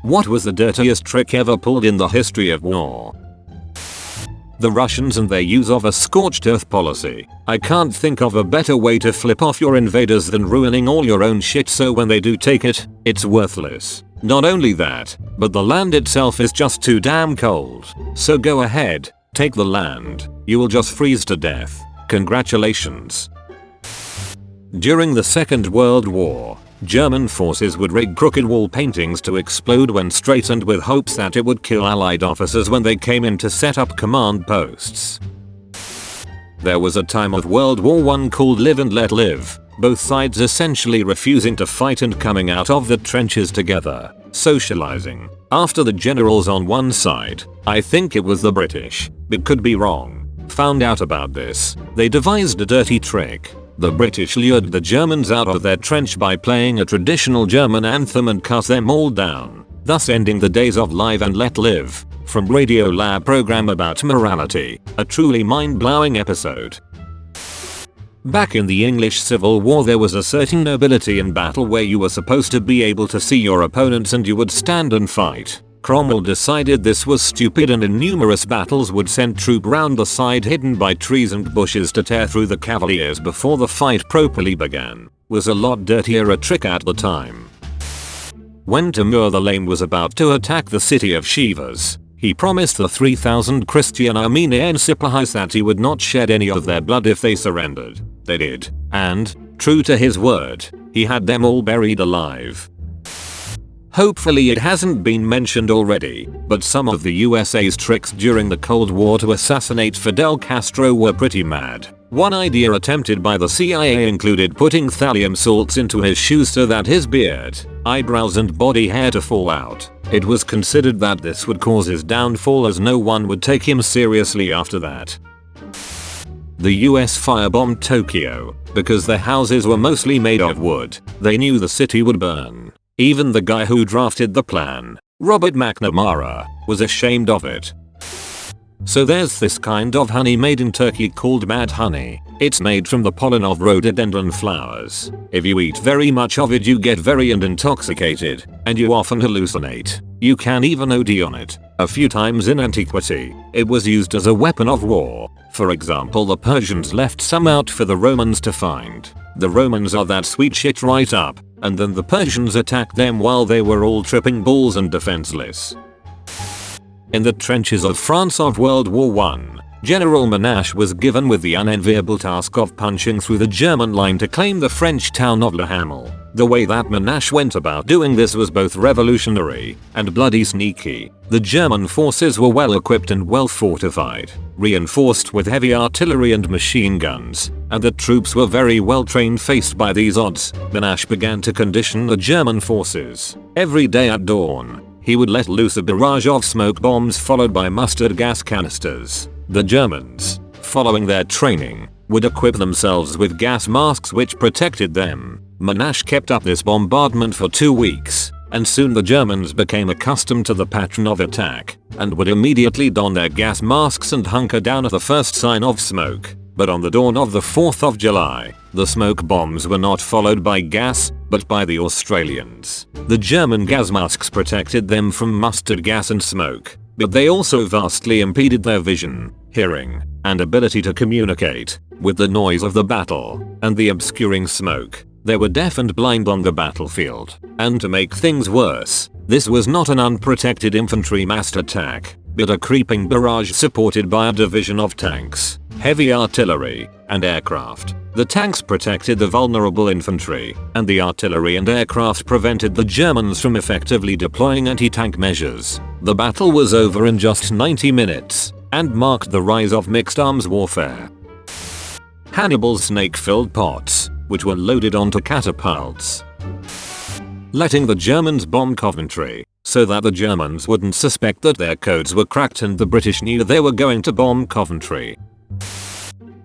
What was the dirtiest trick ever pulled in the history of war? The Russians and their use of a scorched earth policy. I can't think of a better way to flip off your invaders than ruining all your own shit, so when they do take it, it's worthless. Not only that, but the land itself is just too damn cold. So go ahead, take the land. You will just freeze to death. Congratulations. During the Second World War, German forces would rig crooked wall paintings to explode when straightened with hopes that it would kill Allied officers when they came in to set up command posts. There was a time of World War I called Live and Let Live, both sides essentially refusing to fight and coming out of the trenches together, socializing. After the generals on one side, I think it was the British, but could be wrong, found out about this, they devised a dirty trick. The British lured the Germans out of their trench by playing a traditional German anthem and cut them all down, thus ending the days of Live and Let Live. From Radiolab program about morality, a truly mind-blowing episode. Back in the English Civil War, there was a certain nobility in battle where you were supposed to be able to see your opponents and you would stand and fight. Cromwell decided this was stupid and in numerous battles would send troops round the side hidden by trees and bushes to tear through the cavaliers before the fight properly began. Was a lot dirtier a trick at the time. When Timur the Lame was about to attack the city of Shivas, he promised the 3,000 Christian Armenian Sipahis that he would not shed any of their blood if they surrendered. They did, and, true to his word, he had them all buried alive. Hopefully it hasn't been mentioned already, but some of the USA's tricks during the Cold War to assassinate Fidel Castro were pretty mad. One idea attempted by the CIA included putting thallium salts into his shoes so that his beard, eyebrows and body hair to fall out. It was considered that this would cause his downfall as no one would take him seriously after that. The US firebombed Tokyo. Because their houses were mostly made of wood, they knew the city would burn. Even the guy who drafted the plan, Robert McNamara, was ashamed of it. So there's this kind of honey made in Turkey called mad honey. It's made from the pollen of rhododendron flowers. If you eat very much of it you get very intoxicated, and you often hallucinate. You can even OD on it. A few times in antiquity, it was used as a weapon of war. For example, the Persians left some out for the Romans to find. The Romans are that sweet shit right up, and then the Persians attacked them while they were all tripping balls and defenseless. In the trenches of France of World War I, General Monash was given with the unenviable task of punching through the German line to claim the French town of Le Hamel. The way that Monash went about doing this was both revolutionary and bloody sneaky. The German forces were well equipped and well fortified, reinforced with heavy artillery and machine guns, and the troops were very well trained. Faced by these odds, Monash began to condition the German forces. Every day at dawn, he would let loose a barrage of smoke bombs followed by mustard gas canisters. The Germans, following their training, would equip themselves with gas masks which protected them. Monash kept up this bombardment for 2 weeks, and soon the Germans became accustomed to the pattern of attack, and would immediately don their gas masks and hunker down at the first sign of smoke. But on the dawn of the 4th of July, the smoke bombs were not followed by gas, but by the Australians. The German gas masks protected them from mustard gas and smoke, but they also vastly impeded their vision, hearing, and ability to communicate with the noise of the battle and the obscuring smoke. They were deaf and blind on the battlefield. And to make things worse, this was not an unprotected infantry massed attack, but a creeping barrage supported by a division of tanks, heavy artillery, and aircraft. The tanks protected the vulnerable infantry, and the artillery and aircraft prevented the Germans from effectively deploying anti-tank measures. The battle was over in just 90 minutes, and marked the rise of mixed arms warfare. Hannibal's snake-filled pots, which were loaded onto catapults, letting the Germans bomb Coventry, so that the Germans wouldn't suspect that their codes were cracked and the British knew they were going to bomb Coventry.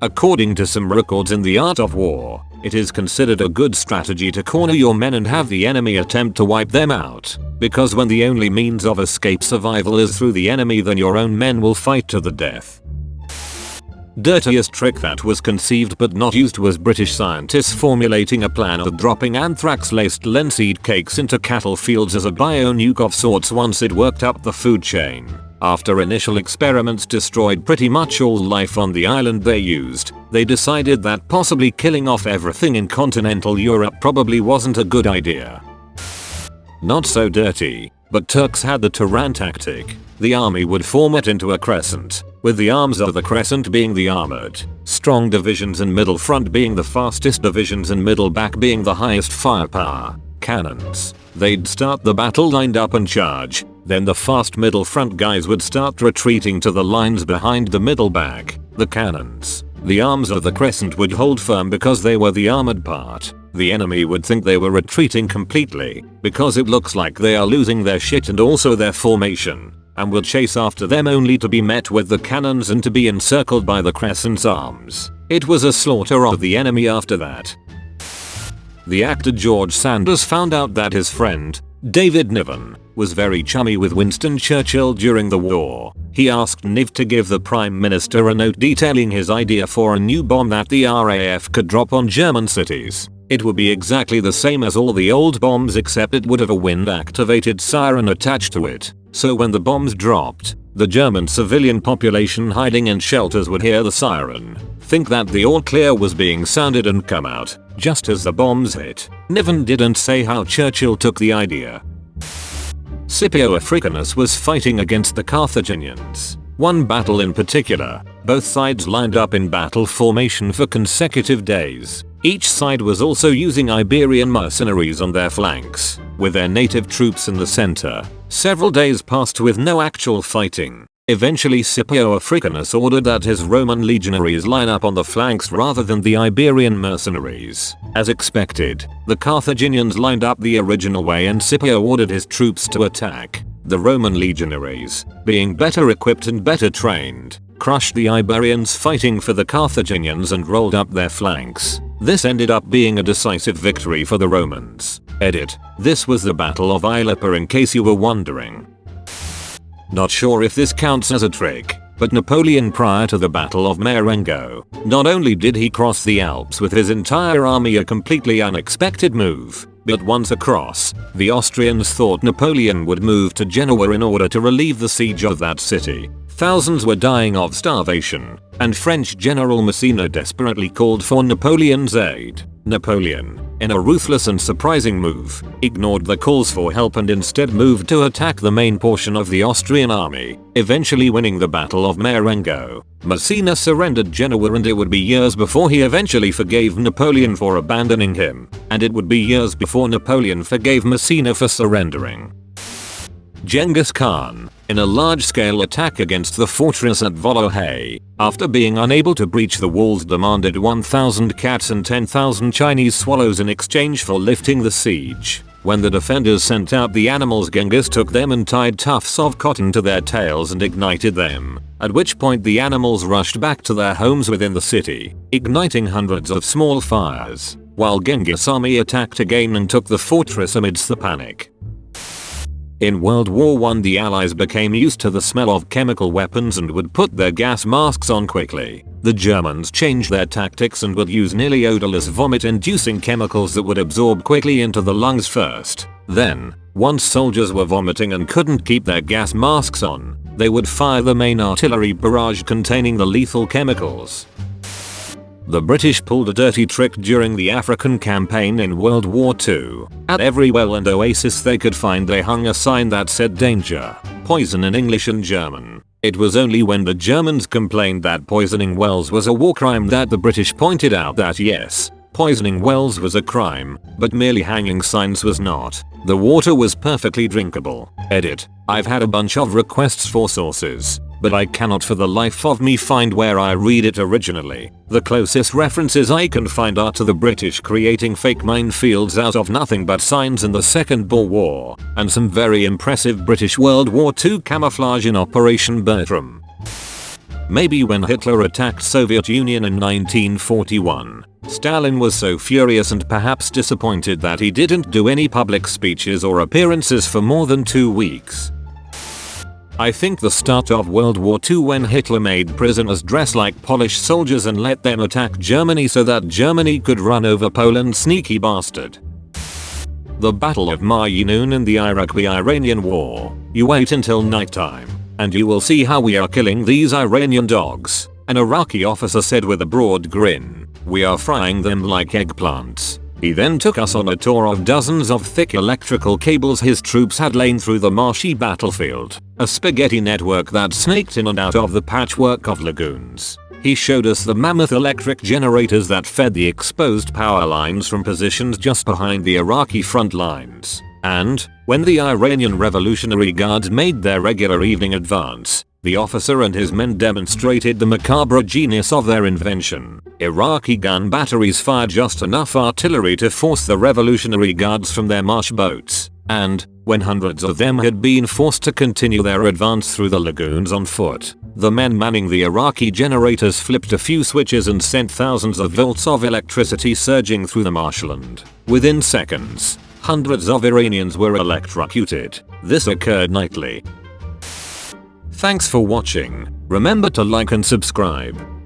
According to some records in the art of war, it is considered a good strategy to corner your men and have the enemy attempt to wipe them out, because when the only means of escape survival is through the enemy, then your own men will fight to the death. Dirtiest trick that was conceived but not used was British scientists formulating a plan of dropping anthrax-laced linseed cakes into cattle fields as a bio-nuke of sorts once it worked up the food chain. After initial experiments destroyed pretty much all life on the island they used, they decided that possibly killing off everything in continental Europe probably wasn't a good idea. Not so dirty, but Turks had the Turan tactic. The army would form it into a crescent, with the arms of the crescent being the armored, strong divisions and middle front being the fastest divisions and middle back being the highest firepower cannons. They'd start the battle lined up and charge, then the fast middle front guys would start retreating to the lines behind the middle back, the cannons. The arms of the crescent would hold firm because they were the armored part. The enemy would think they were retreating completely, because it looks like they are losing their shit and also their formation, and will chase after them only to be met with the cannons and to be encircled by the crescent's arms. It was a slaughter of the enemy after that. The actor George Sanders found out that his friend, David Niven, was very chummy with Winston Churchill during the war. He asked Niv to give the Prime Minister a note detailing his idea for a new bomb that the RAF could drop on German cities. It would be exactly the same as all the old bombs except it would have a wind-activated siren attached to it. So when the bombs dropped, the German civilian population hiding in shelters would hear the siren, think that the all clear was being sounded and come out, just as the bombs hit. Niven didn't say how Churchill took the idea. Scipio Africanus was fighting against the Carthaginians. One battle in particular, both sides lined up in battle formation for consecutive days. Each side was also using Iberian mercenaries on their flanks, with their native troops in the center. Several days passed with no actual fighting. Eventually Scipio Africanus ordered that his Roman legionaries line up on the flanks rather than the Iberian mercenaries. As expected, the Carthaginians lined up the original way and Scipio ordered his troops to attack. The Roman legionaries, being better equipped and better trained, crushed the Iberians fighting for the Carthaginians and rolled up their flanks. This ended up being a decisive victory for the Romans. Edit. This was the Battle of Ilipa in case you were wondering. Not sure if this counts as a trick, but Napoleon prior to the Battle of Marengo, not only did he cross the Alps with his entire army, a completely unexpected move, but once across, the Austrians thought Napoleon would move to Genoa in order to relieve the siege of that city. Thousands were dying of starvation, and French General Massena desperately called for Napoleon's aid. Napoleon, in a ruthless and surprising move, ignored the calls for help and instead moved to attack the main portion of the Austrian army, eventually winning the Battle of Marengo. Massena surrendered Genoa and it would be years before he eventually forgave Napoleon for abandoning him, and it would be years before Napoleon forgave Massena for surrendering. Genghis Khan, in a large-scale attack against the fortress at Volohay, after being unable to breach the walls, demanded 1,000 cats and 10,000 Chinese swallows in exchange for lifting the siege. When the defenders sent out the animals, Genghis took them and tied tufts of cotton to their tails and ignited them, at which point the animals rushed back to their homes within the city, igniting hundreds of small fires, while Genghis' army attacked again and took the fortress amidst the panic. In World War I, the Allies became used to the smell of chemical weapons and would put their gas masks on quickly. The Germans changed their tactics and would use nearly odorless vomit-inducing chemicals that would absorb quickly into the lungs first. Then, once soldiers were vomiting and couldn't keep their gas masks on, they would fire the main artillery barrage containing the lethal chemicals. The British pulled a dirty trick during the African campaign in World War II. At every well and oasis they could find, they hung a sign that said danger, poison in English and German. It was only when the Germans complained that poisoning wells was a war crime that the British pointed out that yes, poisoning wells was a crime, but merely hanging signs was not. The water was perfectly drinkable. Edit. I've had a bunch of requests for sources, but I cannot for the life of me find where I read it originally. The closest references I can find are to the British creating fake minefields out of nothing but signs in the Second Boer War, and some very impressive British World War II camouflage in Operation Bertram. Maybe when Hitler attacked Soviet Union in 1941, Stalin was so furious and perhaps disappointed that he didn't do any public speeches or appearances for more than 2 weeks. I think the start of World War II when Hitler made prisoners dress like Polish soldiers and let them attack Germany so that Germany could run over Poland, sneaky bastard. The Battle of Maynoon in the Iraqi-Iranian War. You wait until nighttime, and you will see how we are killing these Iranian dogs, an Iraqi officer said with a broad grin. We are frying them like eggplants. He then took us on a tour of dozens of thick electrical cables his troops had lain through the marshy battlefield, a spaghetti network that snaked in and out of the patchwork of lagoons. He showed us the mammoth electric generators that fed the exposed power lines from positions just behind the Iraqi front lines. And, when the Iranian Revolutionary Guards made their regular evening advance, the officer and his men demonstrated the macabre genius of their invention. Iraqi gun batteries fired just enough artillery to force the Revolutionary Guards from their marsh boats, and, when hundreds of them had been forced to continue their advance through the lagoons on foot, the men manning the Iraqi generators flipped a few switches and sent thousands of volts of electricity surging through the marshland. Within seconds, hundreds of Iranians were electrocuted. This occurred nightly. Thanks for watching. Remember to like and subscribe.